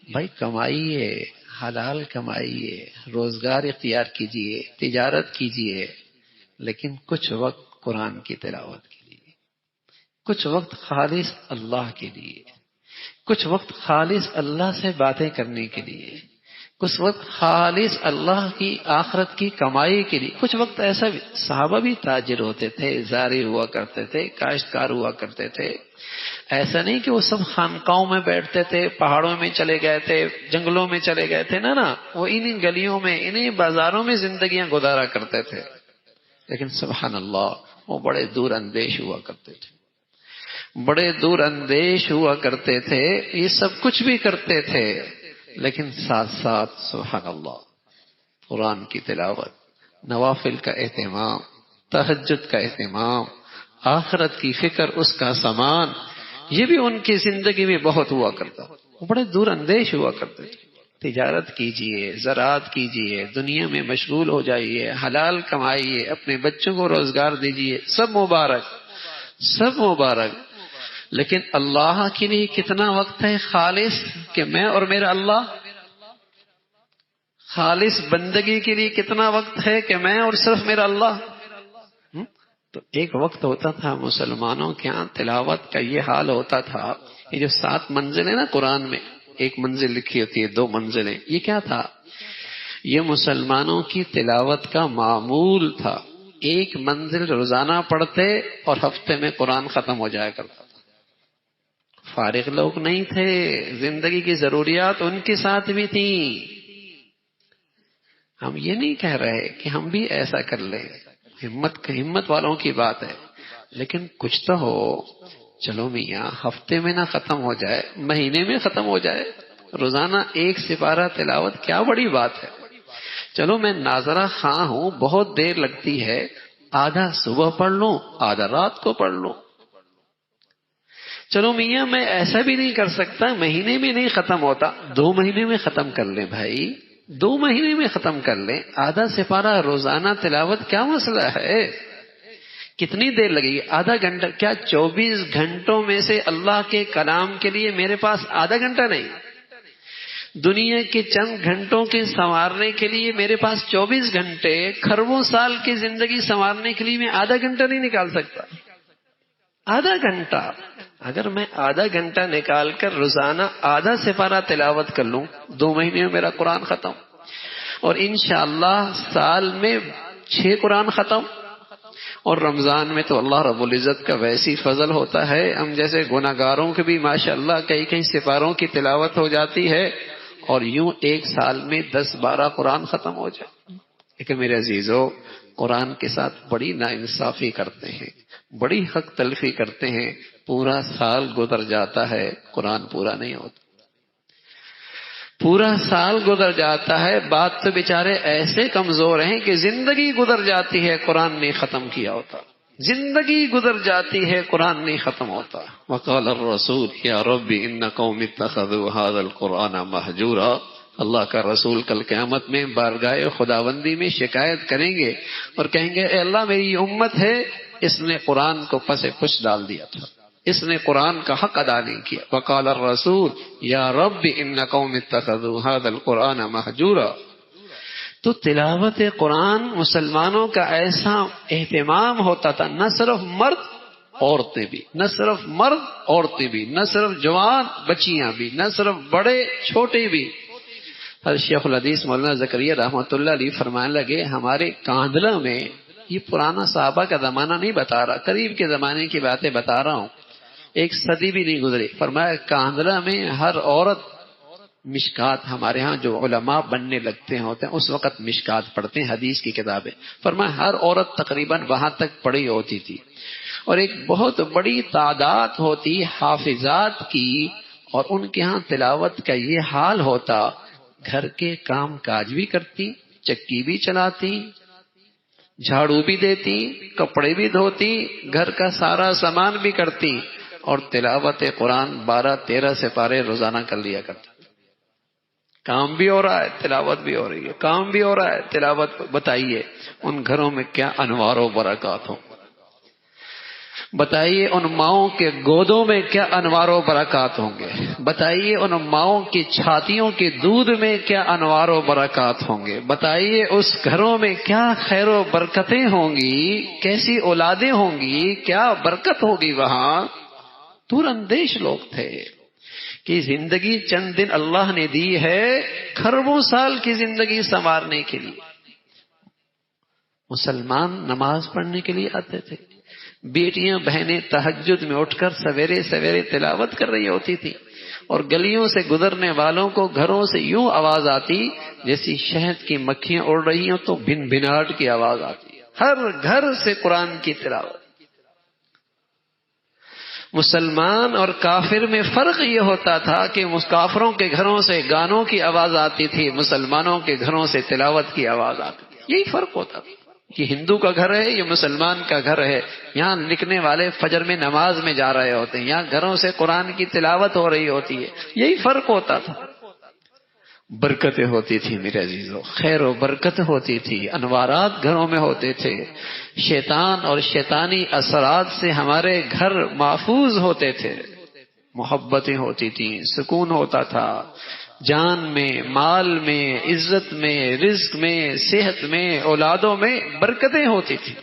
بھائی کمائیے، حلال کمائیے، روزگار اختیار کیجئے، تجارت کیجئے، لیکن کچھ وقت قرآن کی تلاوت کے لیے، کچھ وقت خالص اللہ کے لیے، کچھ وقت خالص اللہ سے باتیں کرنے کے لیے، کچھ وقت خالص اللہ کی آخرت کی کمائی کے لیے. کچھ وقت ایسا بھی صحابہ بھی تاجر ہوتے تھے، زاری ہوا کرتے تھے، کاشتکار ہوا کرتے تھے. ایسا نہیں کہ وہ سب خانقاہوں میں بیٹھتے تھے، پہاڑوں میں چلے گئے تھے، جنگلوں میں چلے گئے تھے. نا وہ انہی گلیوں میں، انہی بازاروں میں زندگیاں گزارا کرتے تھے. لیکن سبحان اللہ وہ بڑے دور اندیش ہوا کرتے تھے، بڑے دور اندیش ہوا کرتے تھے. یہ سب کچھ بھی کرتے تھے، لیکن ساتھ ساتھ سبحان اللہ قرآن کی تلاوت، نوافل کا اہتمام، تہجد کا اہتمام، آخرت کی فکر، اس کا سامان، یہ بھی ان کی زندگی میں بہت ہوا کرتا. وہ بڑے دور اندیش ہوا کرتے تھے. تجارت کیجئے، زراعت کیجئے، دنیا میں مشغول ہو جائیے، حلال کمائیے، اپنے بچوں کو روزگار دیجئے، سب مبارک، سب مبارک. لیکن اللہ کے لیے کتنا وقت ہے خالص کہ میں اور میرا اللہ؟ خالص بندگی کے لیے کتنا وقت ہے کہ میں اور صرف میرا اللہ؟ تو ایک وقت ہوتا تھا مسلمانوں کے ہاں تلاوت کا یہ حال ہوتا تھا. یہ جو 7 منزلیں نا قرآن میں، ایک منزل لکھی ہوتی ہے، 2 منزلیں، یہ کیا تھا؟ یہ مسلمانوں کی تلاوت کا معمول تھا. ایک منزل روزانہ پڑھتے اور ہفتے میں قرآن ختم ہو جایا کرتا. فارغ لوگ نہیں تھے، زندگی کی ضروریات ان کے ساتھ بھی تھیں. ہم یہ نہیں کہہ رہے کہ ہم بھی ایسا کر لیں، ہمت والوں کی بات ہے، لیکن کچھ تو ہو. چلو میاں ہفتے میں نہ ختم ہو جائے، مہینے میں ختم ہو جائے. روزانہ 1 سپارہ تلاوت کیا بڑی بات ہے. چلو میں ناظرہ خواں ہوں، بہت دیر لگتی ہے، آدھا صبح پڑھ لوں، آدھا رات کو پڑھ لوں. چلو میاں میں ایسا بھی نہیں کر سکتا، مہینے میں نہیں ختم ہوتا، 2 مہینے میں ختم کر لیں بھائی، 2 مہینے میں ختم کر لیں. آدھا سپارہ روزانہ تلاوت کیا مسئلہ ہے؟ کتنی دیر لگے گی؟ آدھا گھنٹہ. کیا 24 گھنٹوں میں سے اللہ کے کلام کے لیے میرے پاس آدھا گھنٹہ نہیں؟ دنیا کے چند گھنٹوں کے سنوارنے کے لیے میرے پاس 24 گھنٹے، کھربوں سال کی زندگی سنوارنے کے لیے میں آدھا گھنٹہ نہیں نکال سکتا؟ آدھا گھنٹہ. اگر میں آدھا گھنٹہ نکال کر روزانہ آدھا سپارہ تلاوت کر لوں، 2 مہینے میں میرا قرآن ختم. اور انشاءاللہ سال میں 6 قرآن ختم. اور رمضان میں تو اللہ رب العزت کا ویسی فضل ہوتا ہے، ہم جیسے گناہگاروں کے بھی ماشاءاللہ کئی سپاروں کی تلاوت ہو جاتی ہے، اور یوں ایک سال میں 10-12 قرآن ختم ہو جائے. لیکن میرے عزیزو، قرآن کے ساتھ بڑی ناانصافی کرتے ہیں، بڑی حق تلفی کرتے ہیں. پورا سال گزر جاتا ہے، قرآن پورا نہیں ہوتا. پورا سال گزر جاتا ہے، بات تو بیچارے ایسے کمزور ہیں کہ زندگی گزر جاتی ہے، قرآن نہیں ختم کیا ہوتا. زندگی گزر جاتی ہے، قرآن نہیں ختم ہوتا. وقال الرسول یا رب ان قوم اتخذوا هذا القرآن مہجورا. اللہ کا رسول کل قیامت میں بارگاہ خداوندی میں شکایت کریں گے اور کہیں گے اے اللہ میری یہ امت ہے، اس نے قرآن کو پس پش ڈال دیا تھا، اس نے قرآن کا حق ادا نہیں کیا. وقال الرسول یا رب ان قوم اتخذوا هذا القرآن مہجورا. تو تلاوت قرآن مسلمانوں کا ایسا اہتمام ہوتا تھا، نہ صرف مرد عورتیں بھی، نہ صرف مرد عورتیں بھی، نہ صرف جوان بچیاں بھی، نہ صرف بڑے چھوٹے بھی. شیخ الحدیث مولانا زکریا رحمۃ اللہ علیہ فرمانے لگے ہمارے کاندلہ میں، یہ پرانا صحابہ کا زمانہ نہیں بتا رہا، قریب کے زمانے کی باتیں بتا رہا ہوں، 1 صدی بھی نہیں گزری. فرمایا کاندلہ میں ہر عورت مشکات، ہمارے ہاں جو علماء بننے لگتے ہوتے ہیں اس وقت مشکات پڑھتے ہیں، حدیث کی کتابیں. فرمایا ہر عورت تقریباً وہاں تک پڑھی ہوتی تھی، اور ایک بہت بڑی تعداد ہوتی حافظات کی، اور ان کے ہاں تلاوت کا یہ حال ہوتا، گھر کے کام کاج بھی کرتی، چکی بھی چلاتی، جھاڑو بھی دیتی، کپڑے بھی دھوتی، گھر کا سارا سامان بھی کرتی، اور تلاوت قرآن 12-13 سپارے روزانہ کر لیا کرتی. کام بھی ہو رہا ہے، تلاوت بھی ہو رہی ہے، کام بھی ہو رہا ہے، تلاوت. بتائیے ان گھروں میں کیا انوار و برکات ہوں. بتائیے ان ماؤں کے گودوں میں کیا انوار و برکات ہوں گے، بتائیے ان ماؤں کی چھاتیوں کے دودھ میں کیا انوار و برکات ہوں گے، بتائیے اس گھروں میں کیا خیر و برکتیں ہوں گی، کیسی اولادیں ہوں گی، کیا برکت ہوگی وہاں۔ دور اندیش لوگ تھے کہ زندگی چند دن اللہ نے دی ہے کھربوں سال کی زندگی سنوارنے کے لیے۔ مسلمان نماز پڑھنے کے لیے آتے تھے، بیٹیاں بہنیں تہجد میں اٹھ کر سویرے سویرے تلاوت کر رہی ہوتی تھی، اور گلیوں سے گزرنے والوں کو گھروں سے یوں آواز آتی جیسی شہد کی مکھیاں اڑ رہی ہوں تو بن بناٹ کی آواز آتی، ہر گھر سے قرآن کی تلاوت۔ مسلمان اور کافر میں فرق یہ ہوتا تھا کہ کافروں کے گھروں سے گانوں کی آواز آتی تھی، مسلمانوں کے گھروں سے تلاوت کی آواز آتی تھی۔ یہی فرق ہوتا تھا کہ ہندو کا گھر ہے یہ مسلمان کا گھر ہے، یہاں لکھنے والے فجر میں نماز میں جا رہے ہوتے ہیں، یہاں گھروں سے قرآن کی تلاوت ہو رہی ہوتی ہے، یہی فرق ہوتا تھا۔ برکتیں ہوتی تھی میرے عزیزو، خیر و برکت ہوتی تھی، انوارات گھروں میں ہوتے تھے، شیطان اور شیطانی اثرات سے ہمارے گھر محفوظ ہوتے تھے، محبتیں ہوتی تھیں، سکون ہوتا تھا، جان میں، مال میں، عزت میں، رزق میں، صحت میں، اولادوں میں برکتیں ہوتی تھی۔